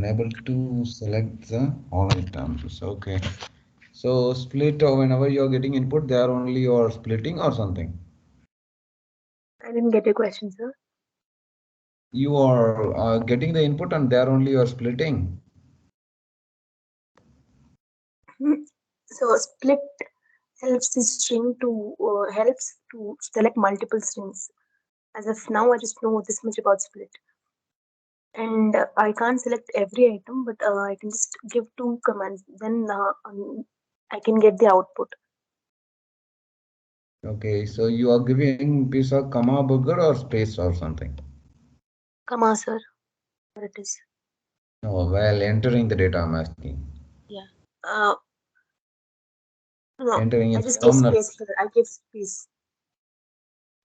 unable to select the all items. Okay. So split whenever you're getting input, they are only you're splitting or something. I didn't get your question, sir. You are getting the input and they are only you're splitting. So split helps the string to helps to select multiple strings. As of now, I just know this much about split, and I can't select every item, but I can just give two commands. Then I can get the output. Okay, so you are giving piece of comma burger or space or something. Comma, sir. There it is. Oh, while entering the data, I'm asking. Yeah. Uh, no, Entering I in just give terminal. space, sir. I give space.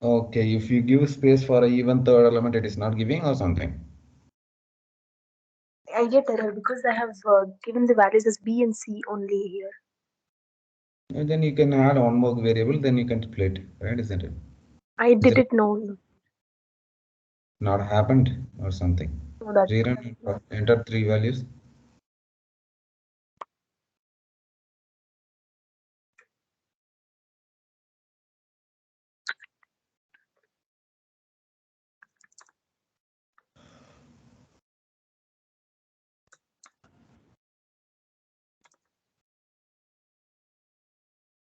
Okay, if you give space for a even third element, it is not giving or something. I get error because I have given the values as B and C only here. And then you can add one more variable, then you can split, right? Isn't it? I Is did it it no, not happened or something? no that. Rerun and enter three values.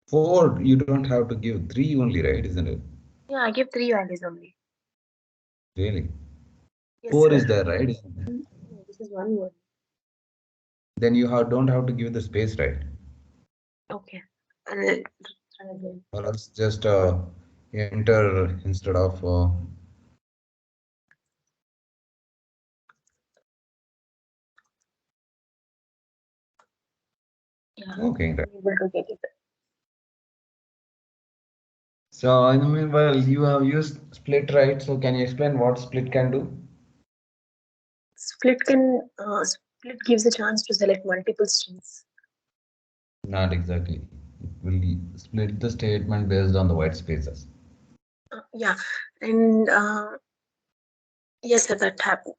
Four, you don't have to give three only, right? Isn't it? Yeah, I give three values only. Really? Yes, Four sir. is there, right? Isn't it? No, this is one word. Then you don't have to give the space, right? Okay. And try again. Or else just enter instead of. Yeah, Okay, right. I'm able to get it. So in the meanwhile, you have used split, right? So can you explain what split can do? Split gives a chance to select multiple strings. Not exactly. It will split the statement based on the white spaces. Yeah, and yes, sir, that happened.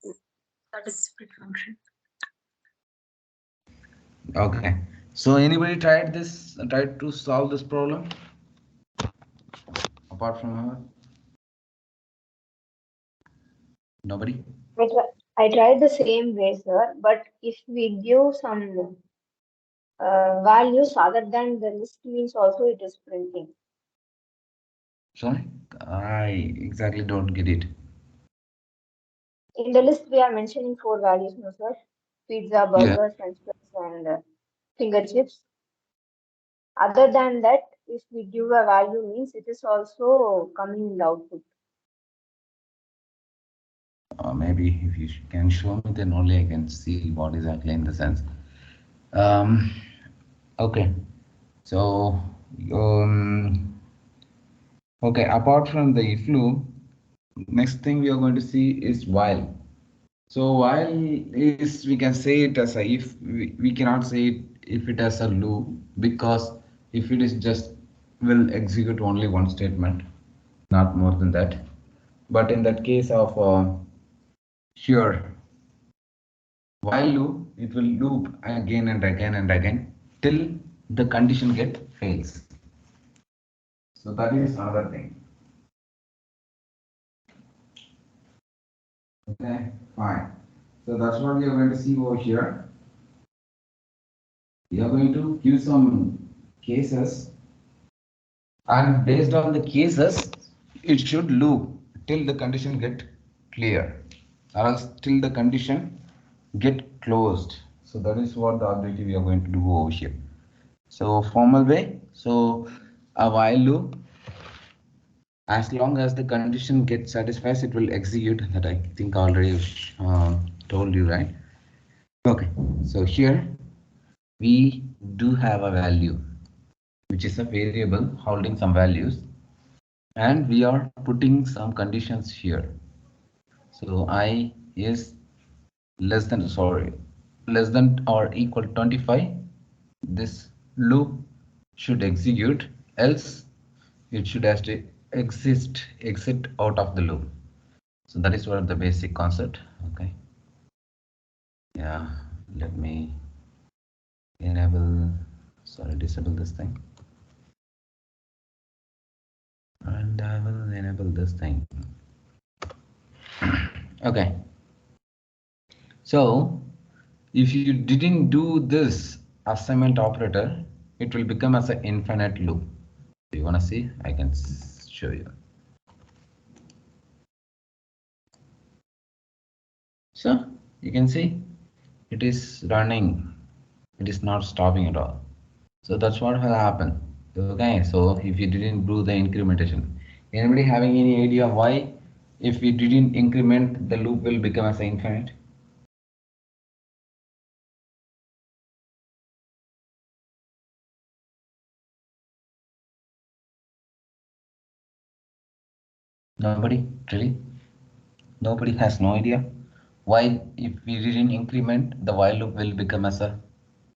That is split function. Okay. So anybody tried to solve this problem apart from her? Nobody? I tried the same way, sir, but if we give some values other than the list means also it is printing. Sorry? I exactly don't get it. In the list, we are mentioning four values, no, sir? Pizza, Yeah. burger, french fries, and finger chips. Other than that, if we give a value means it is also coming in the output. Maybe if you can show me, then only I can see what exactly in the sense. Um, okay. So, um, okay, apart from the if loop, next thing we are going to see is while. So while is we can say it as a if, we cannot say it if it as a loop, because if it is just will execute only one statement, not more than that. But in that case of here while loop, it will loop again and again and again till the condition get fails. So that is another thing. Okay, fine. So that's what we are going to see over here. We are going to give some cases, and based on the cases, it should loop till the condition get clear, or else till the condition get closed. So that is what the objective we are going to do over here. So formal way. So a while loop, as long as the condition gets satisfied, it will execute. That I think already told you, right? Okay. So here we do have a value, which is a variable holding some values, and we are putting some conditions here. So I is less than or equal to 25. This loop should execute, else it should have to exit out of the loop. So that is what the basic concept. Okay. Yeah, let me disable this thing. And I will enable this thing. Okay. So if you didn't do this assignment operator, it will become as an infinite loop. Do you want to see? I can show you. So you can see it is running. It is not stopping at all. So that's what will happen. Okay, so if you didn't do the incrementation, anybody having any idea why if we didn't increment the loop will become as infinite? Nobody? Really? Nobody has no idea why if we didn't increment the while loop will become as a,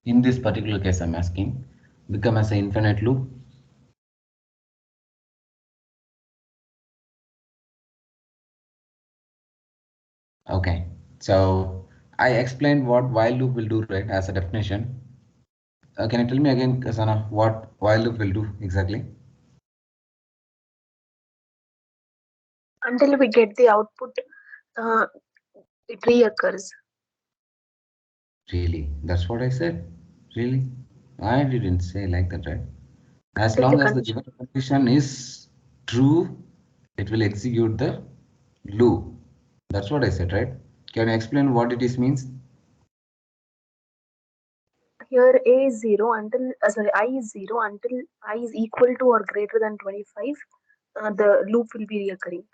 in this particular case I'm asking, become as an infinite loop. Okay, so I explained what while loop will do, right, as a definition. Can you tell me again, Kasana, what while loop will do exactly? Until we get the output, it reoccurs. Really? That's what I said? Really? I didn't say like that, right? As Until the long as the condition. given condition is true, it will execute the loop. That's what I said, right? Can you explain what it is means? Here a is 0 until I is 0 until I is equal to or greater than 25. The loop will be reoccurring.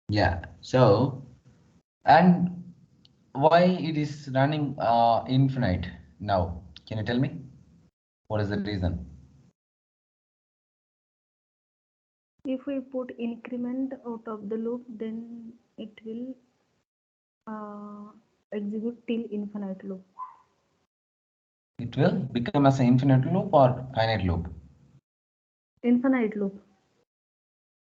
Yeah. So, and why it is running infinite now? Can you tell me? What is the reason? If we put increment out of the loop, then it will execute till infinite loop. It will become as an infinite loop or finite loop? Infinite loop.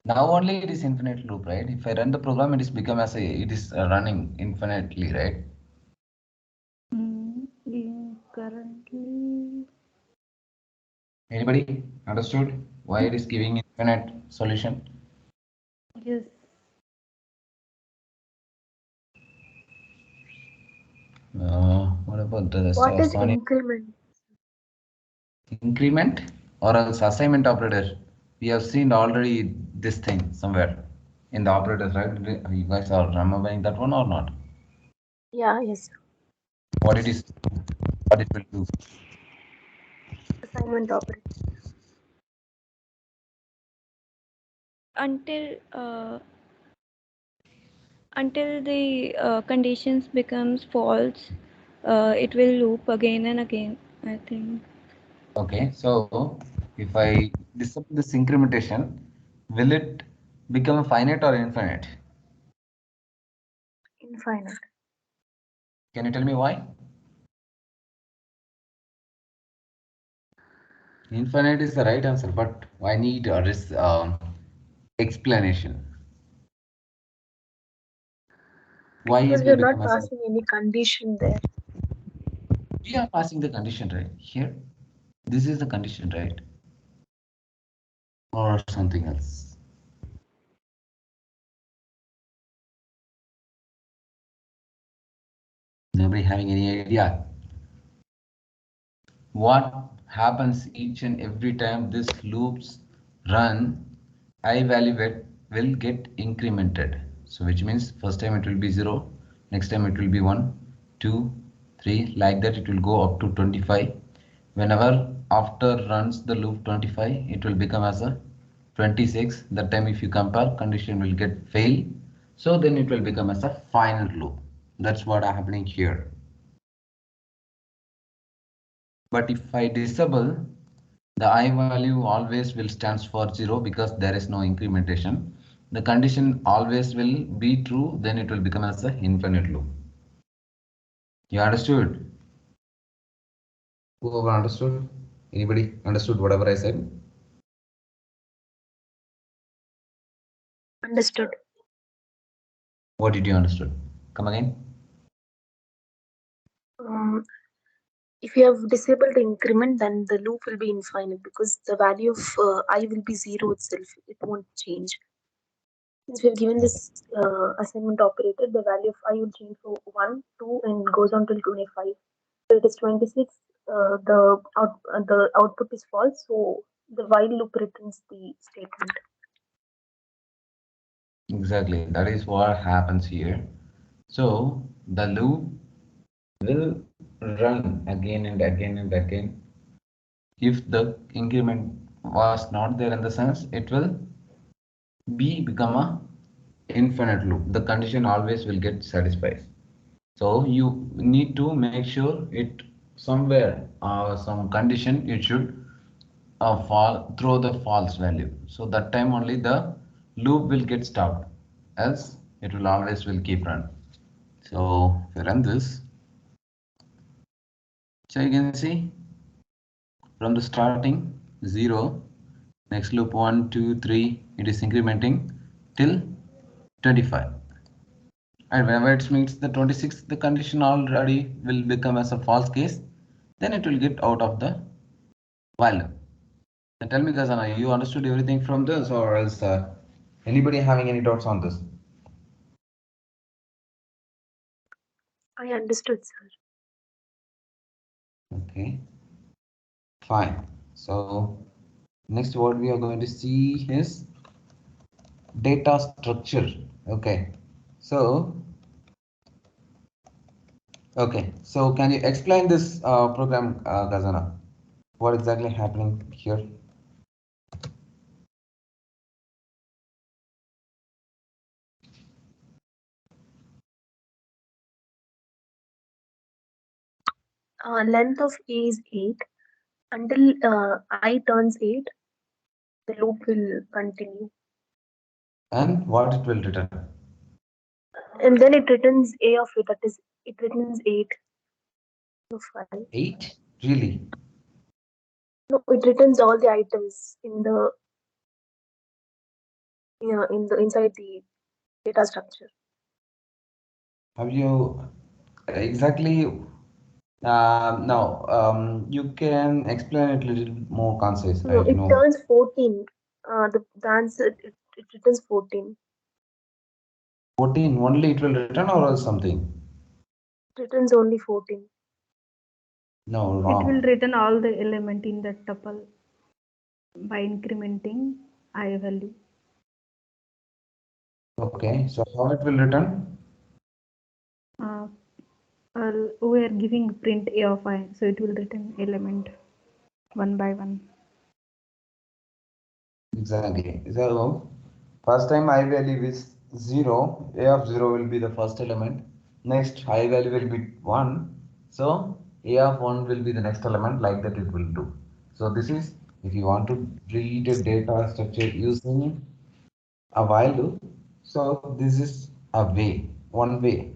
Now only it is infinite loop, right? If I run the program, it is become as a, it is running infinitely, right? Currently, Anybody understood why it is giving infinite solution? yes. What about the What is Sony increment? increment or else assignment operator? We have seen already this thing somewhere in the operators, right? You guys are remembering that one or not? Yeah, yes. What it is, what it will do. Assignment operator. Until the conditions becomes false, it will loop again and again, I think. Okay, so if I disable this incrementation, will it become finite or infinite? Infinite. Can you tell me why? Infinite is the right answer, but I need a explanation. Why Because it we will are not become as a, passing any condition there. we are passing the condition, right? Here, this is the condition, right? Or something else. Nobody having any idea? What happens each and every time this loops run, I value will get incremented. So which means first time it will be 0, next time it will be 1, 2, 3, like that it will go up to 25. Whenever after runs the loop 25, it will become as a 26. That time if you compare, condition will get fail. So then it will become as a final loop. That's what happening here. But if I disable, the I value always will stands for 0 because there is no incrementation. The condition always will be true, then it will become as an infinite loop. You understood? Whoever understood? Anybody understood whatever I said? Understood. What did you understood? Come again? If you have disabled the increment, then the loop will be infinite because the value of I will be 0 itself. It won't change. Since we have given this assignment operator, the value of I will change for 1, 2, and goes on till 25. So it is 26. The output is false, so the while loop returns the statement. Exactly, that is what happens here. So the loop will run again and again and again. If the increment was not there in the sense, it will become a infinite loop. The condition always will get satisfied. So you need to make sure it somewhere some condition it should fall throw the false value. So that time only the loop will get stopped. Else it will always will keep run. So if you run this, so you can see from the starting 0, next loop 1, 2, 3, it is incrementing till 25. And whenever it meets the 26, the condition already will become as a false case. Then it will get out of the while. Then tell me, Gazana, you understood everything from this, or else anybody having any doubts on this? I understood, sir. Okay, fine. So next what we are going to see is data structure. Okay, so can you explain this program, Gazana? What exactly happening here? Length of A is 8. Until I turns 8, the loop will continue. And what it will return? And then it returns A of 8, that is, it returns 8 of 5. 8? Really? No, it returns all the items in the inside the data structure. Have you exactly? No. You can explain it a little more concise, No, right? it No. turns 14. The answer it returns 14. 14 only it will return or else something? It returns only 14. No, It will wrong. return all the element in that tuple by incrementing I value. Okay, so how it will return? We are giving print A of I, so it will return element one by one. Exactly. So first time I value is 0, A of 0 will be the first element. Next I value will be 1. So A of 1 will be the next element, like that it will do. So this is if you want to read a data structure using a while loop. So this is a way, one way.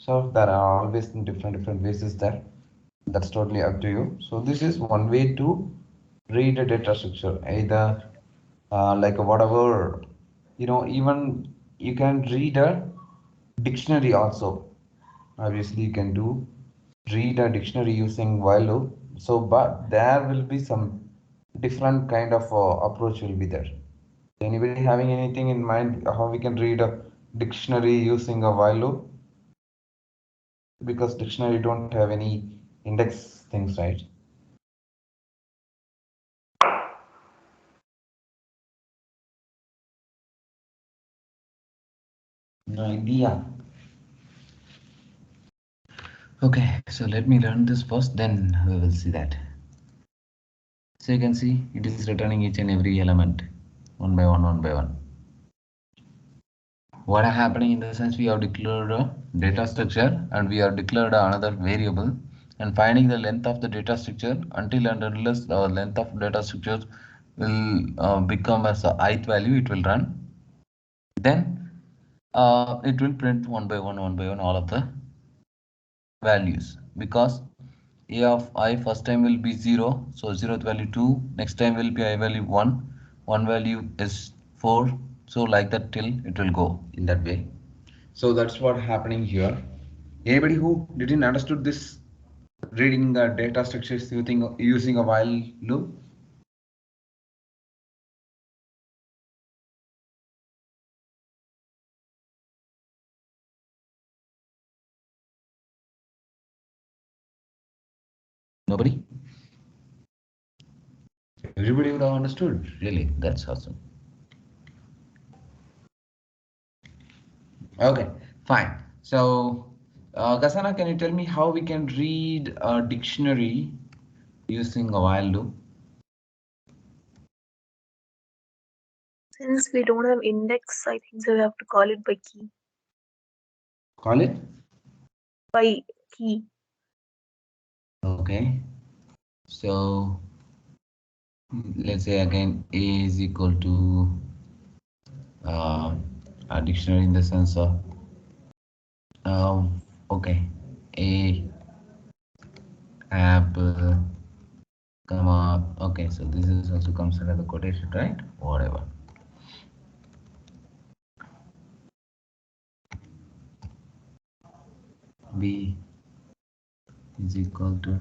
So there are always different ways is there. That's totally up to you. So this is one way to read a data structure, either like whatever, even you can read a dictionary also. Obviously you can do read a dictionary using while loop. So but there will be some different kind of approach will be there. Anybody having anything in mind how we can read a dictionary using a while loop? Because dictionary don't have any index things, right? No idea. Okay, so let me run this first, then we will see that. So you can see it is returning each and every element one by one, one by one. What are happening in the sense we have declared a data structure and we have declared another variable and finding the length of the data structure until and unless the length of data structure will become as a ith value, it will run. Then it will print one by one all of the values because a of I first time will be 0, so 0th value 2, next time will be I value 1 value is 4, so like that till it will go in that way. So that's what happening here. Anybody who didn't understood this reading the data structures using a while loop? Nobody? Everybody would have understood. Really, that's awesome. Okay, fine. So, Gasana, can you tell me how we can read a dictionary using a while loop? Since we don't have index, I think so we have to call it by key. Call it? By key. Okay. So, let's say again A is equal to a dictionary in the sense of okay, A apple comma, okay, so this is also comes under the quotation, right? Whatever. B is equal to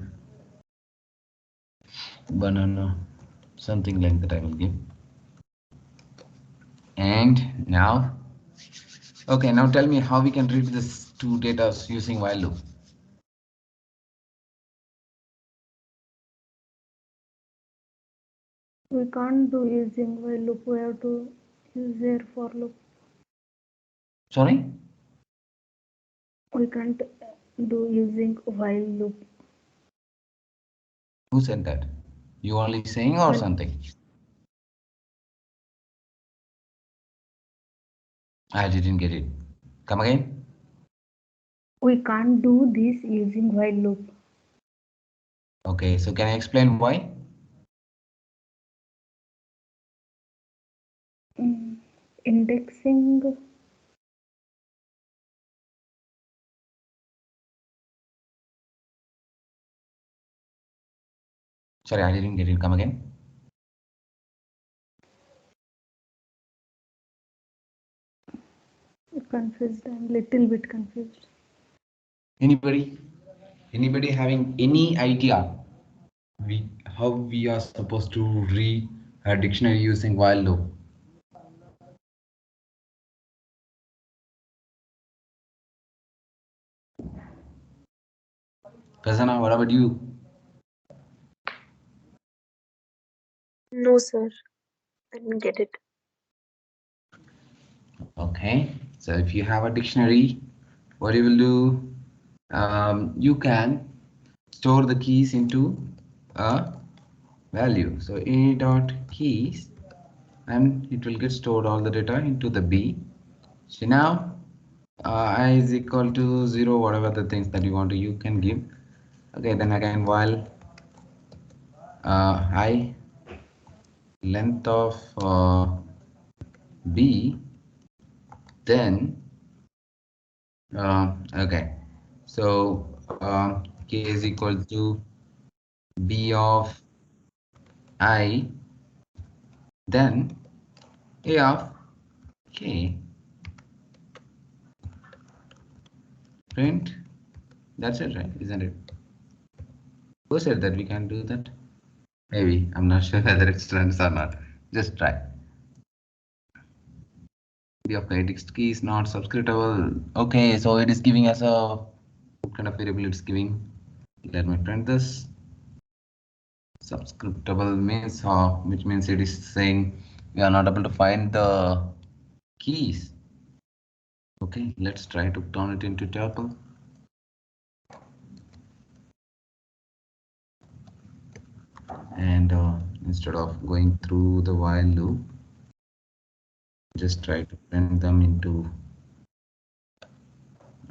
banana, something like that I will give. And now, okay, now tell me how we can read this two data using while loop. We can't do using while loop. We have to use their for loop. Sorry? We can't do using while loop. Who said that? You only saying or Well, something? I didn't get it. Come again? We can't do this using while loop. Okay, so can I explain why? Indexing. Sorry, I didn't get it. Come again? Confused. I'm little bit confused. Anybody? Anybody having any idea how we are supposed to read a dictionary using while loop? Prasanna, what about you? No, sir. I didn't get it. Okay, so if you have a dictionary, what you will do, you can store the keys into a value. So a dot keys, and it will get stored all the data into the B. So now I is equal to 0, whatever the things that you want to, you can give. Okay, then again while I length of B, then okay, so K is equal to B of I, then A of K. Print. That's it, right? Isn't it? Who said that we can do that? Maybe. I'm not sure whether it runs or not. Just try. B of text key is not subscriptable. Okay, so it is giving us a what kind of variable it's giving. Let me print this. Subscriptable means which means it is saying we are not able to find the keys. Okay, let's try to turn it into tuple. And instead of going through the while loop, just try to print them into,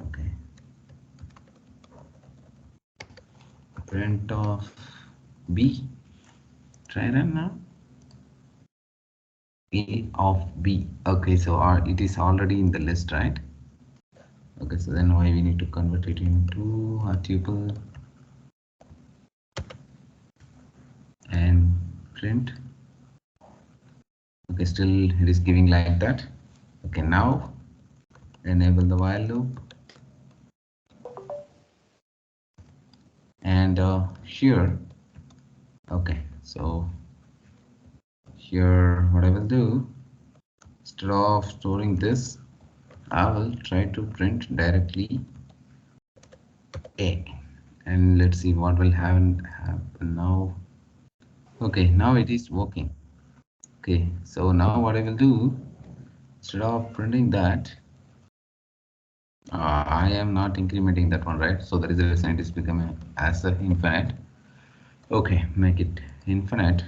okay, print of B. Try run now. A of B. Okay, so it is already in the list, right? Okay, so then why we need to convert it into a tuple and print. Okay, still it is giving like that. Okay, now enable the while loop. And here, okay, so here what I will do, instead of storing this, I will try to print directly A, and let's see what will happen now. Okay, now it is working. Okay, so now what I will do, instead of printing that, I am not incrementing that one, right? So that is the reason it is becoming as a infinite. Okay, make it infinite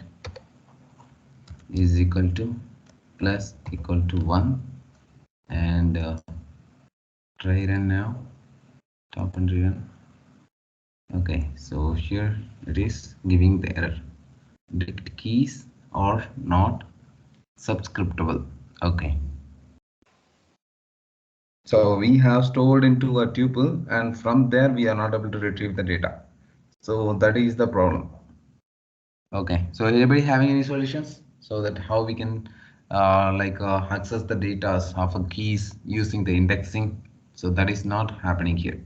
is equal to plus equal to 1, and try run now, top and run. Okay, so here it is giving the error, dict keys are not subscriptable. Okay, so we have stored into a tuple, and from there we are not able to retrieve the data. So that is the problem. Okay, so anybody having any solutions, so that how we can access the data of a keys using the indexing? So that is not happening here.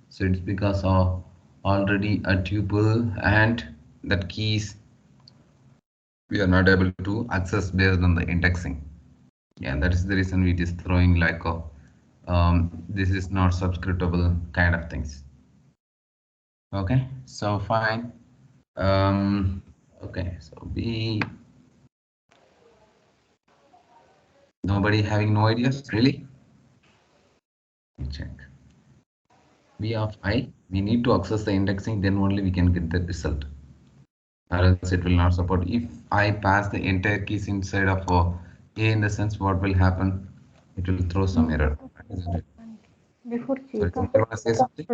So it's because of already a tuple, and that keys we are not able to access based on the indexing. Yeah, that is the reason we is throwing like a this is not subscriptable kind of things. Okay, so fine. Okay, so nobody having no ideas, really? Let me check. B of I, we need to access the indexing, then only we can get the result. Or else it will not support. If I pass the entire keys inside of A, in the sense what will happen? It will throw some error, isn't it? Before Sorry, check up, somebody want to say something?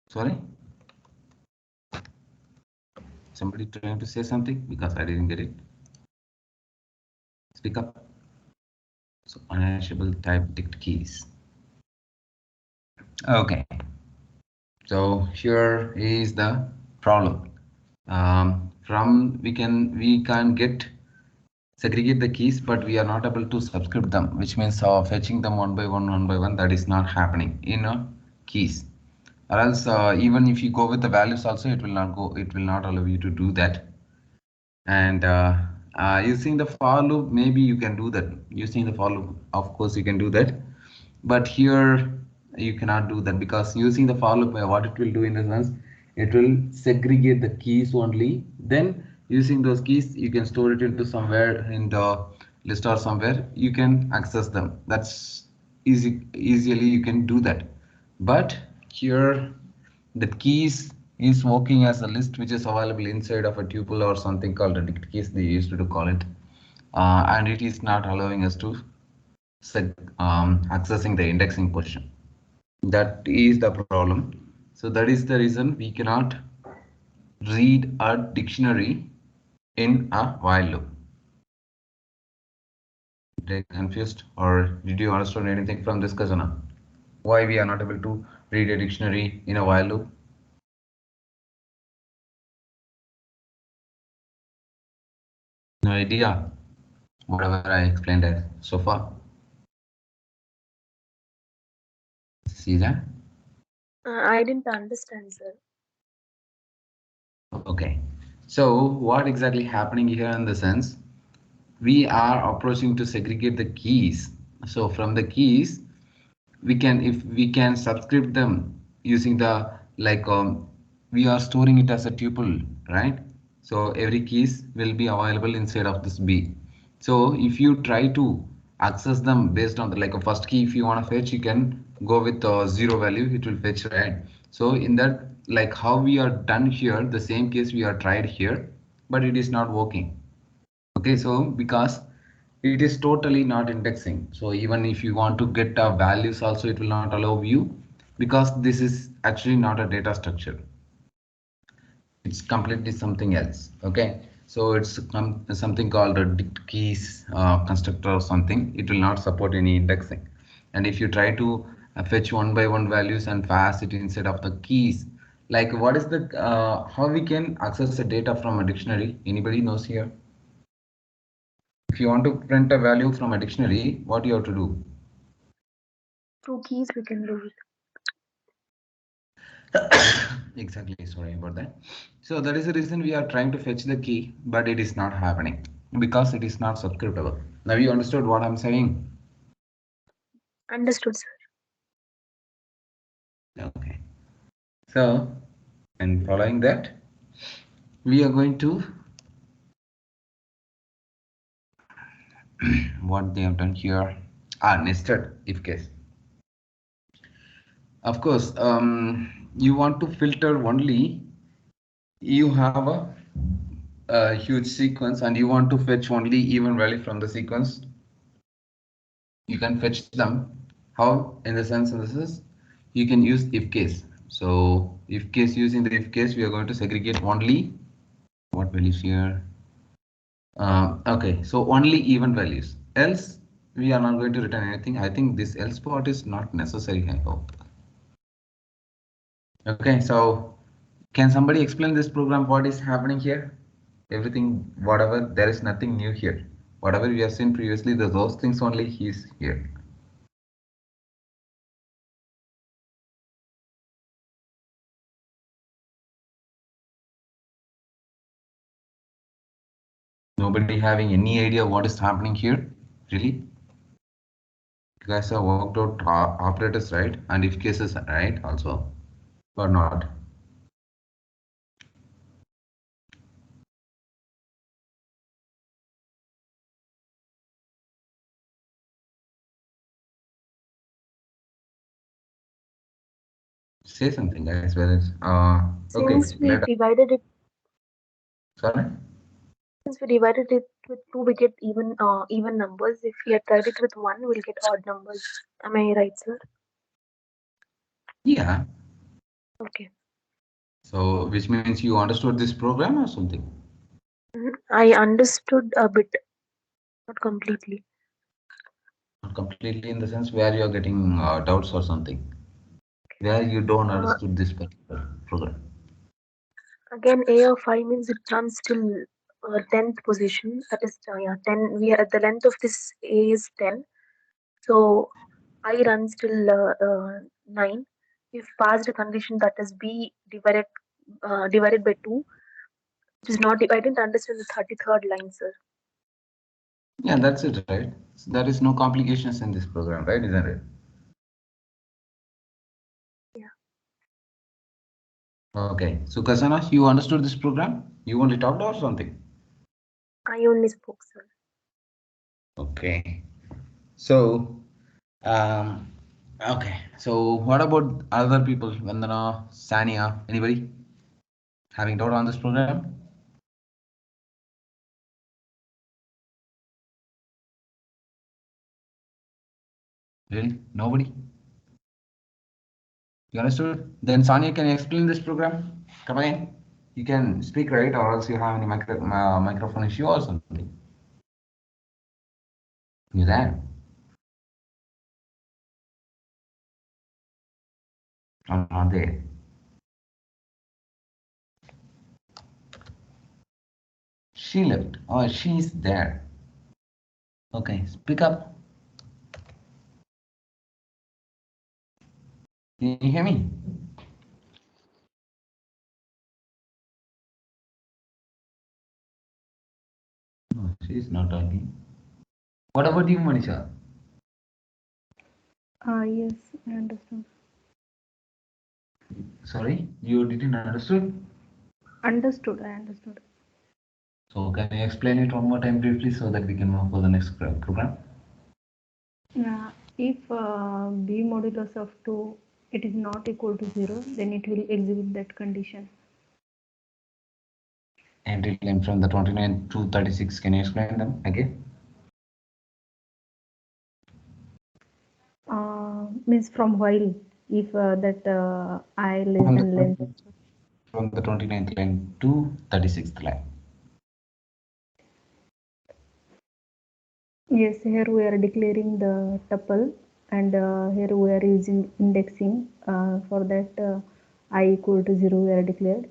Sorry? Somebody trying to say something? Because I didn't get it. Speak up. So unashable type dict keys. Okay. So here is the problem. We can get segregate the keys, but we are not able to subscript them, which means fetching them one by one. That is not happening in keys. Or else even if you go with the values also, it will not allow you to do that. And using the for loop, maybe you can do that. Using the for loop, of course you can do that, but here you cannot do that, because using the for loop, what it will do in the sense, it will segregate the keys only. Then using those keys, you can store it into somewhere in the list or somewhere you can access them. That's easily you can do that. But here the keys is working as a list which is available inside of a tuple or something called a dict keys, they used to call it, and it is not allowing us to accessing the indexing portion. That is the problem. So that is the reason we cannot read a dictionary in a while loop. Did I confused, or did you understand anything from this, Kazana? Why we are not able to read a dictionary in a while loop? No idea. Whatever I explained so far. See that? I didn't understand, sir. Okay. So what exactly happening here in the sense, we are approaching to segregate the keys. So from the keys, if we can subscript them using the we are storing it as a tuple, right? So every keys will be available inside of this B. So if you try to access them based on the a first key, if you want to fetch, you can go with 0 value, it will fetch, right? So in that, like how we are done here, the same case we are tried here, but it is not working. Okay, so because it is totally not indexing, so even if you want to get values also, it will not allow you, because this is actually not a data structure, it's completely something else. Okay, so it's something called a dict keys constructor or something. It will not support any indexing, and if you try to fetch one by one values and pass it instead of the keys, like what is the how we can access the data from a dictionary? Anybody knows here? If you want to print a value from a dictionary, what you have to do? Through keys we can do it. Exactly, sorry about that. So that is the reason we are trying to fetch the key, but it is not happening because it is not subscriptable. Now you understood what I'm saying? Understood, sir. Okay. So, and following that, we are going to what they have done here. Nested if case. Of course, you want to filter only. You have a huge sequence, and you want to fetch only even value from the sequence. You can fetch them. How? In the sense, this is you can use if case. So if case, using the if case, we are going to segregate only what values here. Okay, so only even values. Else we are not going to return anything. I think this else part is not necessary, I hope. Okay, so can somebody explain this program? What is happening here? Everything, whatever, there is nothing new here. Whatever we have seen previously, those things only is here. Nobody having any idea what is happening here? Really? You guys have worked out operators, right? And if cases, right? Also, or not? Say something, guys. Whether okay, Since we divided it, sorry. since we divided it with two, we get even numbers. If we had tried it with one, we'll get odd numbers. Am I right, sir? Yeah. Okay. So, which means you understood this program or something? I understood a bit, not completely. Not completely in the sense where you are getting doubts or something. Where you don't understood this particular program. Again, A of I means it runs till 10th position. That is, yeah, 10. We are at the length of this A is 10. So I runs till 9. We've passed a condition that is B divided by 2, which is not. I didn't understand the 33rd line, sir. Yeah, that's it, right? So there is no complications in this program, right? Isn't it? Yeah. Okay. So, Kasana, you understood this program? You only talked or something? I only spoke, sir. Okay. So, okay. So, what about other people? Vandana, Sania, anybody having doubt on this program? Really? Nobody? You understood? Then Sania, can you explain this program? Come again. You can speak, right? Or else you have any microphone issue or something. You there? Or not there? She left. Oh, she's there. Okay, speak up. Can you hear me? No, she's not talking. What about you, Manisha? Yes, I understand. Sorry, you didn't understood? Understood, I understood. So can you explain it one more time briefly so that we can move for the next program? If B modulus of 2 it is not equal to 0, then it will exhibit that condition. Entry line from the 29 to 36. Can you explain them again? Means from while, if that I less than length. From the 29th line to 36th line. Yes, here we are declaring the tuple, and here we are using indexing. For that I equal to 0 we are declared,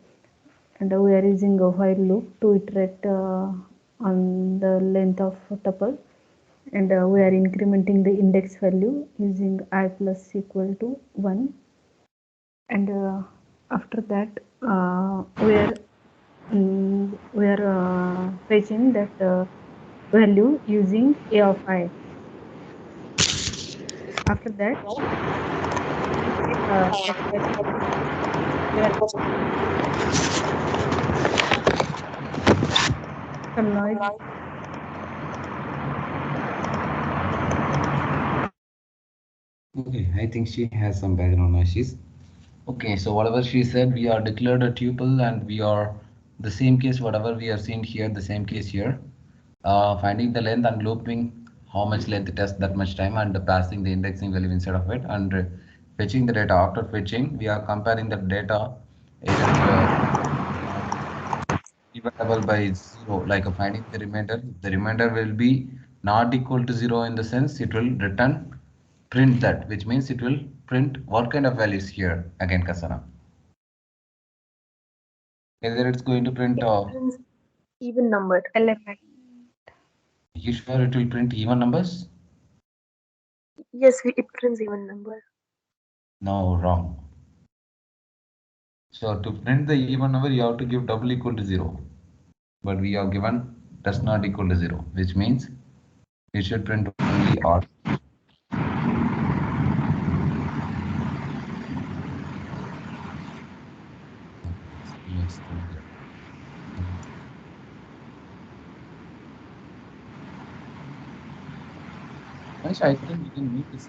and we are using a while loop to iterate on the length of tuple, and we are incrementing the index value using I plus equal to 1, and After that, we are fetching that value using a of I. After that, that value we are some noise. Okay, I think she has some background noises. Okay, so whatever she said, we are declared a tuple and we are the same case, whatever we are seeing here, the same case here. Finding the length and looping how much length it has that much time and passing the indexing value inside of it and fetching the data. After fetching, we are comparing the data either divisible by 0, like finding the remainder. The remainder will be not equal to 0 in the sense it will return print that, which means it will print what kind of values here again, Kasana. Either it's going to print Prints even number. Element. you sure it will print even numbers? Yes, it prints even number. No, wrong. So to print the even number, you have to give double equal to 0. But we are given does not equal to 0, which means you should print only odd. Let's do that. Manish, I think you can mute this.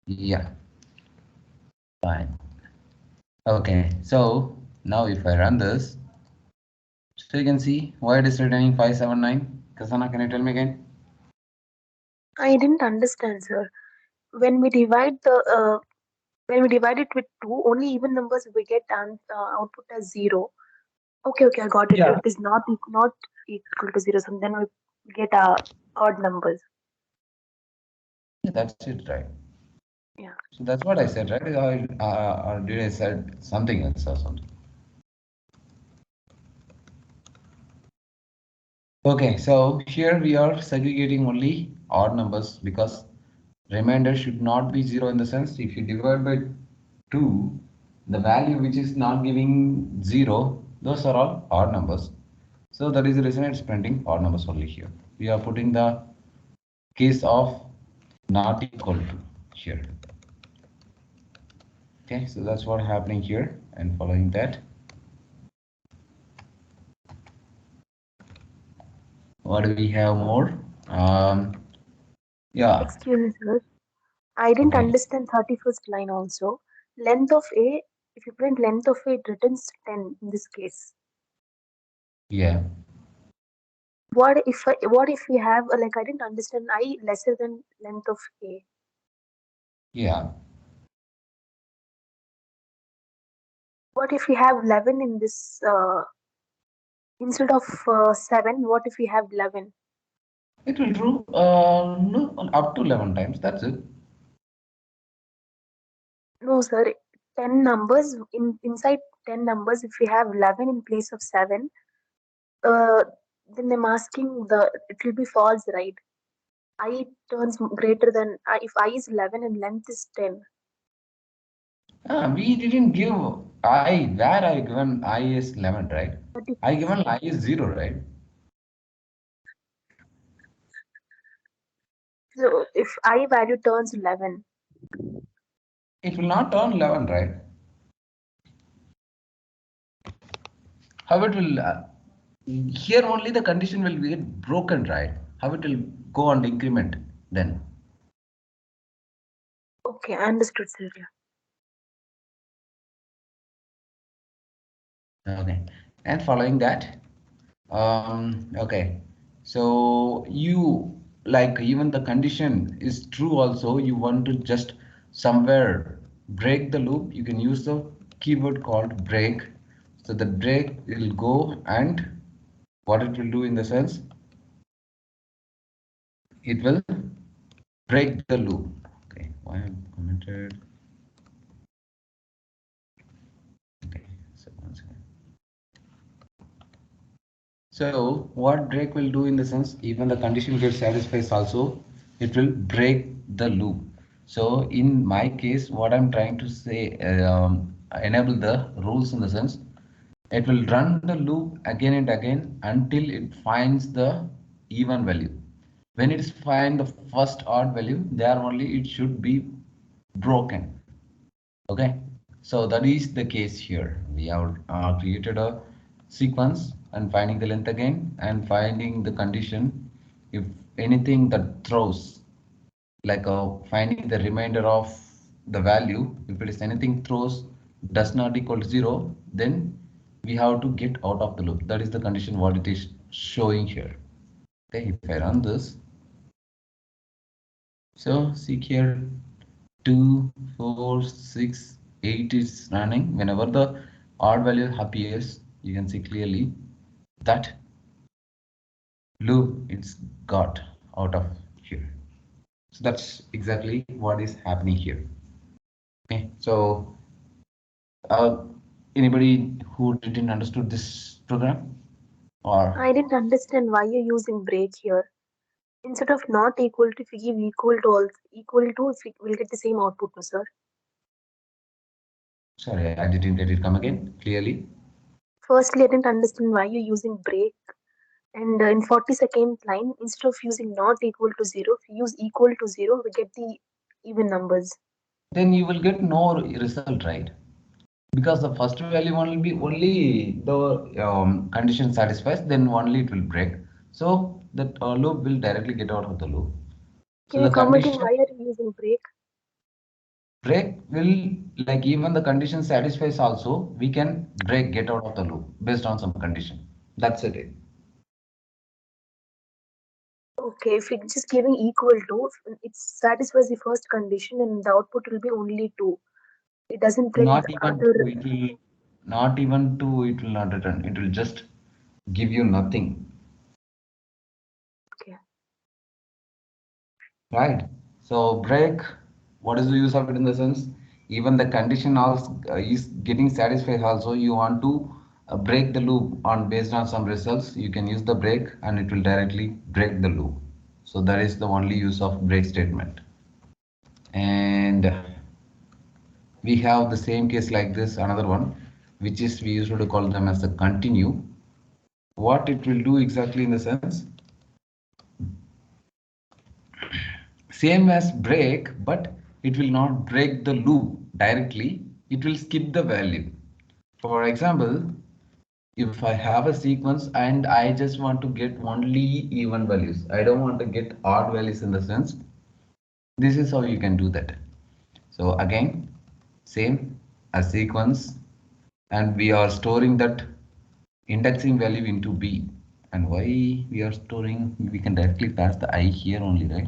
Yeah, fine. Okay, so now if I run this, so you can see why it is returning 579. Kasana, can you tell me again? I didn't understand, sir. When we divide it with 2, only even numbers we get output as 0. Okay, I got it. Yeah. It is not equal to 0, so then we get odd numbers. Yeah, that's it, right? Yeah. So that's what I said, right? Or did I said something else or something? Okay, so here we are segregating only odd numbers because remainder should not be 0 in the sense if you divide by 2, the value which is not giving 0, those are all odd numbers. So that is the reason it's printing odd numbers only here. We are putting the case of not equal to here. Okay, so that's what happening here, and following that, what do we have more? Yeah. Excuse me, sir. I didn't Okay. understand 31st line also. Length of A, if you print length of A, it returns 10 in this case. Yeah. What if we have like I didn't understand I lesser than length of A. Yeah. What if we have 11 in this instead of 7? What if we have 11? It will true. No, up to 11 times. That's it. No, sir. 10 numbers inside 10 numbers. If we have 11 in place of 7, uh, then I'm asking it will be false, right? I turns greater than if I is 11 and length is 10. We didn't give I where I given I is 11, right? But if, I given I is 0, right? so if I value turns 11, It will not turn 11, right? How it will here only the condition will be broken, right? How it will go on increment then? okay, I understood, sir. Yeah. Okay, and following that, okay, so you like even the condition is true also, you want to just somewhere break the loop, you can use the keyword called break. So the break will go and what it will do in the sense, it will break the loop. Okay, why I commented. Okay, so one second. So what break will do in the sense, even the condition gets satisfied also, it will break the loop. So in my case, what I'm trying to say, enable the rules in the sense, it will run the loop again and again until it finds the even value. When it finds the first odd value, there only it should be broken. Okay, so that is the case here. We have created a sequence and finding the length again and finding the condition. If anything that throws, like finding the remainder of the value, if it is anything throws does not equal to 0, then we have to get out of the loop. That is the condition what it is showing here. Okay, if I run this, so see here, 2, 4, 6, 8 is running. Whenever the odd value appears, you can see clearly that loop it's got out of here. So that's exactly what is happening here. Okay, so anybody who didn't understood this program, or I didn't understand why you're using break here. Instead of not equal to, if we give equal to, also, equal to, if we will get the same output, no, sir. sorry, I didn't get it. Come again clearly. Firstly, I didn't understand why you're using break. And in 42nd line, instead of using not equal to 0, if we use equal to 0, we get the even numbers. Then you will get no result, right? Because the first value will be only the condition satisfies, then only it will break. So that loop will directly get out of the loop. So Can the you comment in condition why are you using break? break will, like even the condition satisfies also, we can break, get out of the loop based on some condition. That's it. Okay, if it's just giving equal to, it satisfies the first condition and the output will be only 2. It doesn't print Not even other. two, it will not even two, it will not return. It will just give you nothing. Okay. Right. So break, what is the use of it in the sense? Even the condition also is getting satisfied also, you want to break the loop on based on some results, you can use the break and it will directly break the loop. So that is the only use of break statement. And we have the same case like this, another one, which is we used to call them as the continue. What it will do exactly in the sense, same as break, but it will not break the loop directly, it will skip the value. For example, if I have a sequence and I just want to get only even values, I don't want to get odd values in the sense, this is how you can do that. So again, same a sequence, and we are storing that indexing value into B. And why we are storing, we can directly pass the I here only, right?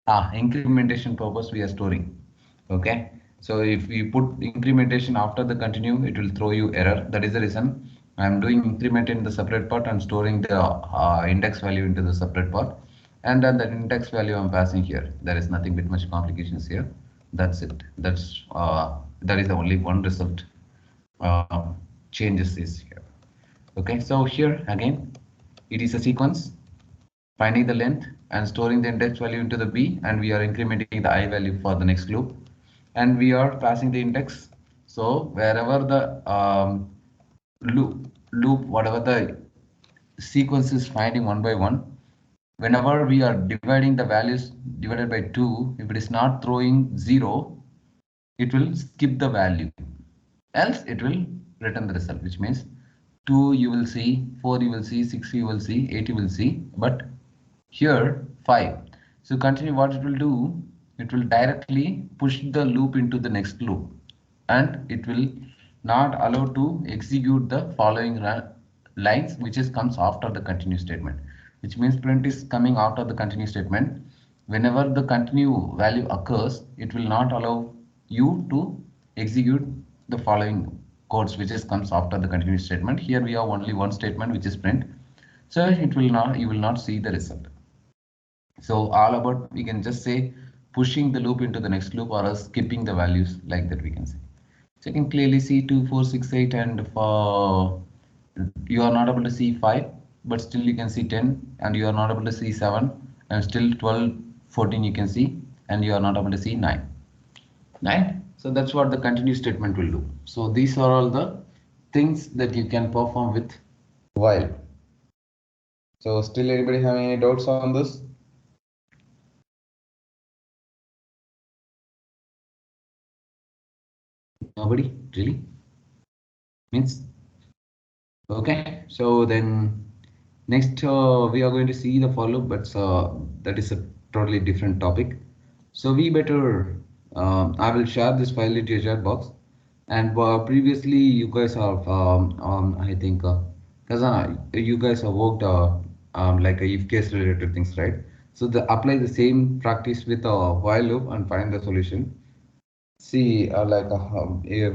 Incrementation purpose we are storing. Okay, so if we put incrementation after the continue, it will throw you error. That is the reason I'm doing increment in the separate part and storing the index value into the separate part, and then that index value I'm passing here. There is nothing with much complications here. That's it. That is the only one result changes is here. Okay, so here again it is a sequence, finding the length and storing the index value into the B, and we are incrementing the I value for the next loop, and we are passing the index. So wherever the loop whatever the sequence is finding one by one, whenever we are dividing the values divided by 2, if it is not throwing 0, it will skip the value, else it will return the result, which means 2 you will see, 4 you will see, 6 you will see, 8 you will see, but here 5. So continue, what it will do, it will directly push the loop into the next loop, and it will not allow to execute the following lines which is comes after the continue statement, which means print is coming after the continue statement. Whenever the continue value occurs, it will not allow you to execute the following codes which is comes after the continue statement. Here we have only one statement which is print, so it will not, you will not see the result. So all about, we can just say pushing the loop into the next loop or skipping the values, like that we can say. So you can clearly see 2, 4, 6, 8, and for you are not able to see 5. but still you can see 10 and you are not able to see 7, and still 12, 14 you can see and you are not able to see 9. Right? So that's what the continue statement will do. So these are all the things that you can perform with while. So still anybody have any doubts on this? Nobody? Really? Means? Okay, so then next we are going to see the follow, but that is a totally different topic. So we better, I will share this file into your chat box. And previously you guys have, I think, Kazana, you guys have worked like a if case related things, right? So apply the same practice with a while loop and find the solution. See, if,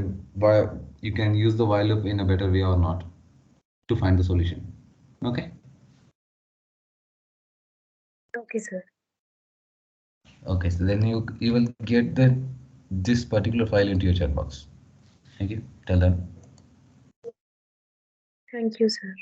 you can use the while loop in a better way or not to find the solution. Okay. Okay, sir. Okay, so then you will get this particular file into your chat box. Thank you. Tell them. Thank you, sir.